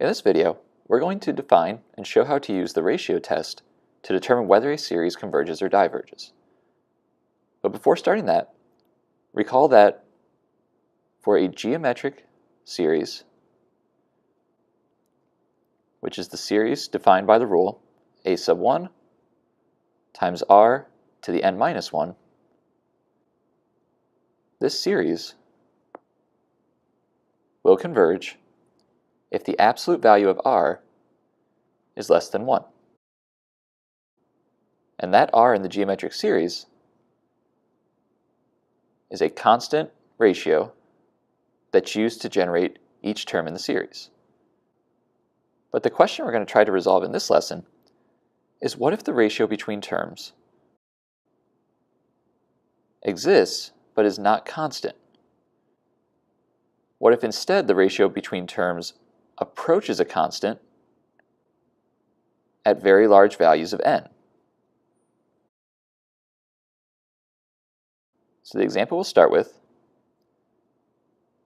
In this video, we're going to define and show how to use the ratio test to determine whether a series converges or diverges. But before starting that, recall that for a geometric series, which is the series defined by the rule a sub 1 times r to the n minus 1, this series will converge if the absolute value of r is less than 1. And that r in the geometric series is a constant ratio that's used to generate each term in the series. But the question we're going to try to resolve in this lesson is, what if the ratio between terms exists but is not constant? What if instead the ratio between terms approaches a constant at very large values of n? So the example we'll start with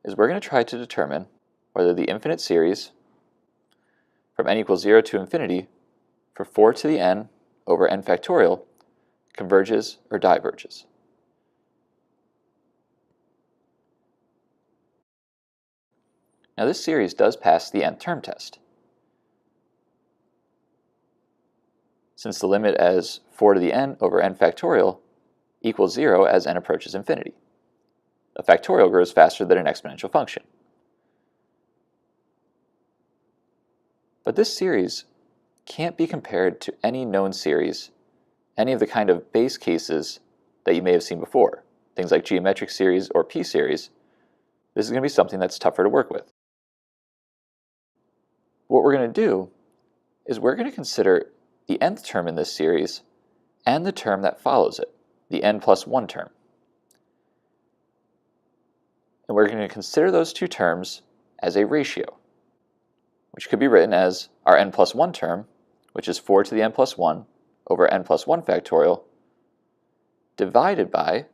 is we're going to try to determine whether the infinite series from n equals 0 to infinity for 4 to the n over n factorial converges or diverges. Now this series does pass the nth term test, since the limit as 4 to the n over n factorial equals 0 as n approaches infinity. A factorial grows faster than an exponential function. But this series can't be compared to any known series, any of the kind of base cases that you may have seen before, things like geometric series or p-series. This is going to be something that's tougher to work with. What we're going to do is we're going to consider the nth term in this series and the term that follows it, the n plus 1 term. And we're going to consider those two terms as a ratio, which could be written as our n plus 1 term, which is 4 to the n plus 1 over n plus 1 factorial, divided by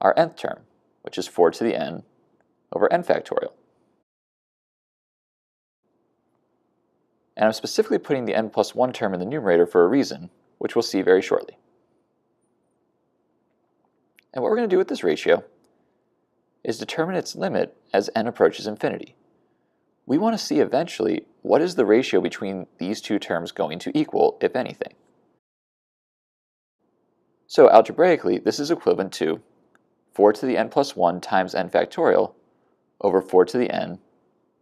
our nth term, which is 4 to the n over n factorial. And I'm specifically putting the n plus 1 term in the numerator for a reason, which we'll see very shortly. And what we're going to do with this ratio is determine its limit as n approaches infinity. We want to see eventually what is the ratio between these two terms going to equal, if anything. So algebraically, this is equivalent to 4 to the n plus 1 times n factorial over 4 to the n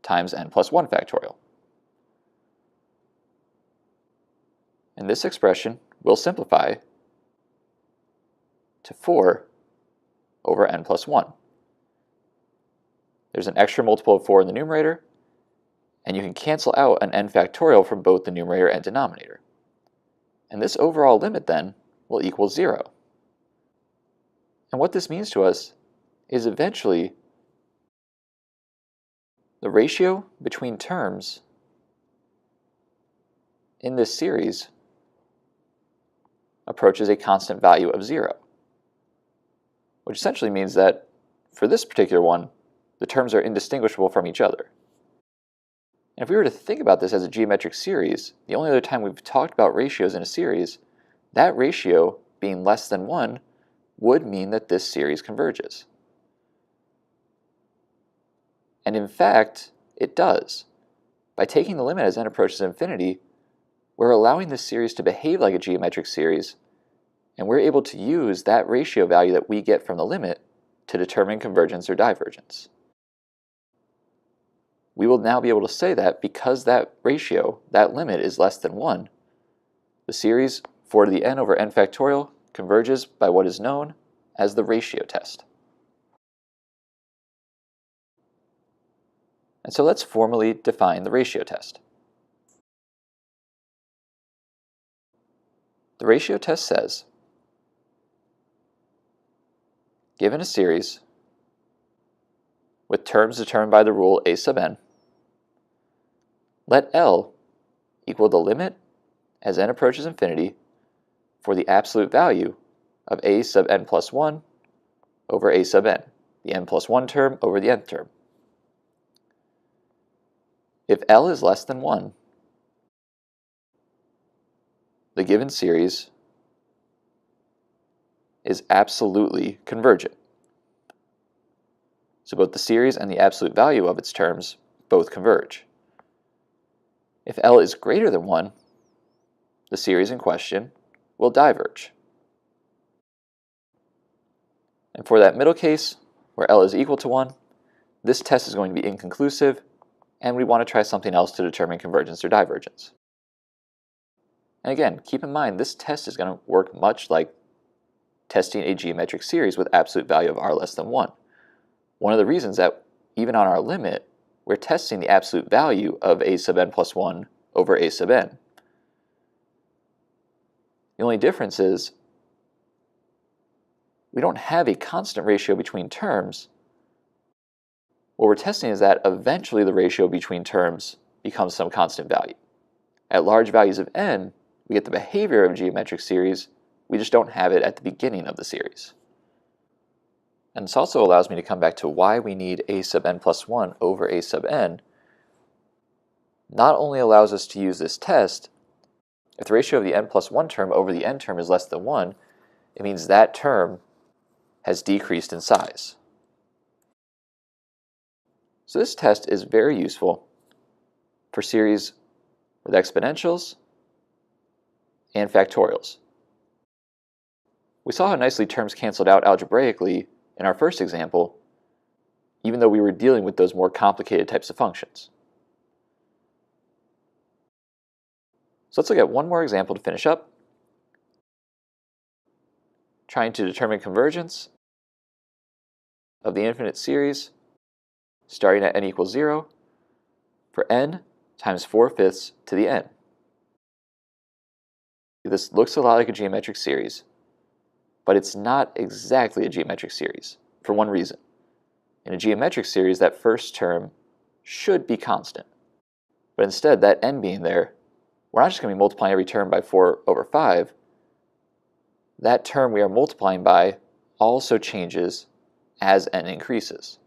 times n plus 1 factorial. And this expression will simplify to 4 over n plus 1. There's an extra multiple of 4 in the numerator, and you can cancel out an n factorial from both the numerator and denominator. And this overall limit then will equal 0. And what this means to us is eventually the ratio between terms in this series approaches a constant value of 0, which essentially means that for this particular one, the terms are indistinguishable from each other. And if we were to think about this as a geometric series, the only other time we've talked about ratios in a series, that ratio being less than 1 would mean that this series converges. And in fact, it does. By taking the limit as n approaches infinity, we're allowing this series to behave like a geometric series, and we're able to use that ratio value that we get from the limit to determine convergence or divergence. We will now be able to say that because that ratio, that limit, is less than 1, the series 4 to the n over n factorial converges by what is known as the ratio test. And so let's formally define the ratio test. The ratio test says, given a series with terms determined by the rule a sub n, let L equal the limit as n approaches infinity for the absolute value of a sub n plus 1 over a sub n, the n plus 1 term over the nth term. If L is less than 1, the given series is absolutely convergent. So both the series and the absolute value of its terms both converge. If L is greater than 1, the series in question will diverge. And for that middle case, where L is equal to 1, this test is going to be inconclusive, and we want to try something else to determine convergence or divergence. And again, keep in mind, this test is going to work much like testing a geometric series with absolute value of r less than 1. One of the reasons that even on our limit, we're testing the absolute value of a sub n plus 1 over a sub n. The only difference is we don't have a constant ratio between terms. What we're testing is that eventually the ratio between terms becomes some constant value. At large values of n, we get the behavior of a geometric series, we just don't have it at the beginning of the series. And this also allows me to come back to why we need a sub n plus 1 over a sub n. Not only allows us to use this test, if the ratio of the n plus 1 term over the n term is less than 1, it means that term has decreased in size. So this test is very useful for series with exponentials and factorials. We saw how nicely terms canceled out algebraically in our first example, even though we were dealing with those more complicated types of functions. So let's look at one more example to finish up, trying to determine convergence of the infinite series starting at n equals 0 for n times 4/5 to the n. This looks a lot like a geometric series, but it's not exactly a geometric series for one reason. In a geometric series, that first term should be constant, but instead, that n being there, we're not just going to be multiplying every term by 4 over 5. That term we are multiplying by also changes as n increases.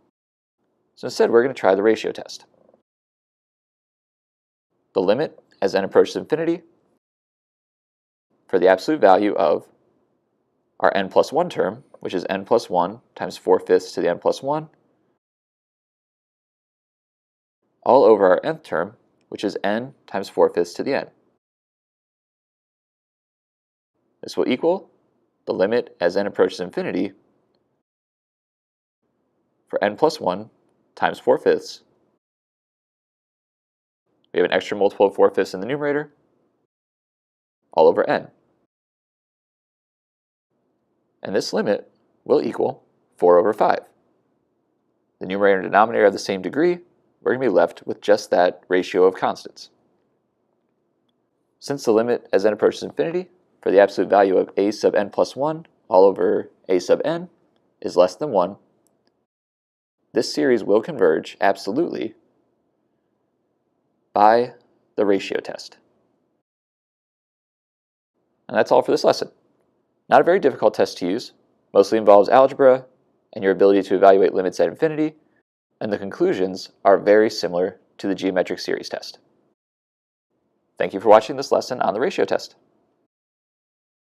So instead, we're going to try the ratio test. The limit as n approaches infinity for the absolute value of our n plus 1 term, which is n plus 1 times 4/5 to the n plus 1, all over our nth term, which is n times 4/5 to the n. This will equal the limit as n approaches infinity for n plus 1 times 4/5. We have an extra multiple of 4/5 in the numerator, all over n. And this limit will equal 4 over 5. The numerator and denominator have the same degree. We're going to be left with just that ratio of constants. Since the limit as n approaches infinity for the absolute value of a sub n plus 1 all over a sub n is less than 1, this series will converge absolutely by the ratio test. And that's all for this lesson. Not a very difficult test to use, mostly involves algebra and your ability to evaluate limits at infinity, and the conclusions are very similar to the geometric series test. Thank you for watching this lesson on the ratio test.